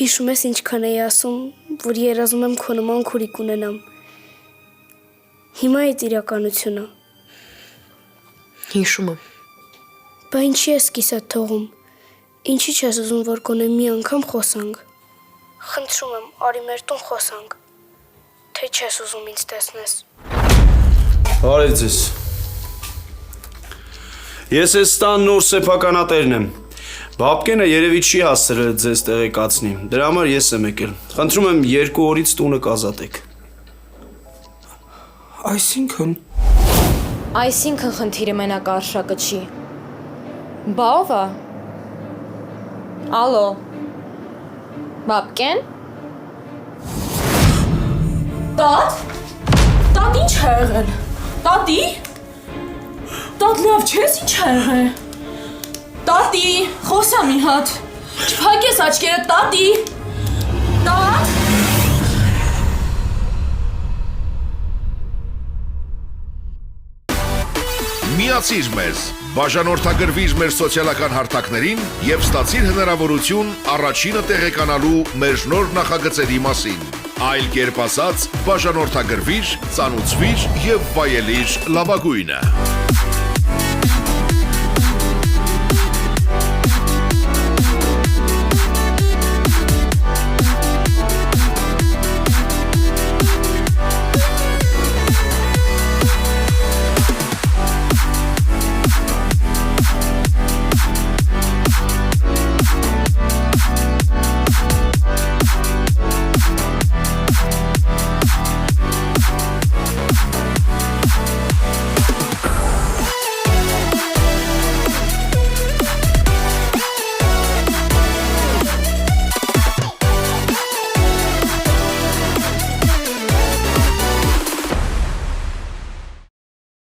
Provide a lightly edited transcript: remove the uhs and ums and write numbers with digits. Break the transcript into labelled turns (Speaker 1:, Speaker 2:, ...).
Speaker 1: Հիշում ես ինչքան էի ասում, որ երազում եմ քո նման քուրիկ ունենամ։ Հիմա այդ իրականությունը։
Speaker 2: Հիշում եմ։
Speaker 1: Բա ինչի ես կիսատ թողում։ Ինչի չես ուզում, որ գոնե մի անգամ խոսանք։ Խնդրում եմ, արի մեր տուն խոսանք։ Թե չես ուզում ինձ տեսնես։
Speaker 3: Բարև ձեզ։ Ես այս տան նոր սեփականատերն եմ։ Բաբկենը երևի չի հասցրել ձեզ տեղեկացնի։ Դրա համար ես եմ եկել։ Խնդրում եմ 2 օրից տունը կազատեք։
Speaker 2: Այսինքն խնդիրը մենակարշակը չի։ Բա ով է։ Ալո։ Բաբկեն։
Speaker 4: Տատ։ Տատ ինչ է եղել։ Տատի։ Տատ լավ չես ինչ է եղել։ Տատի, խոսա մի հատ։ Չփակես աչքերը, տատի։ Տատ։
Speaker 5: Միացիր մեզ, բաժանորդագրվիր մեր սոցիալական հարթակներին և ստացիր հնարավորություն առաջինը տեղեկանալու մեր նոր նախագծերի մասին։ Այլ կերպ ասած, բաժանորդագրվիր, ծանուցվիր և վայելիր լավագույնը։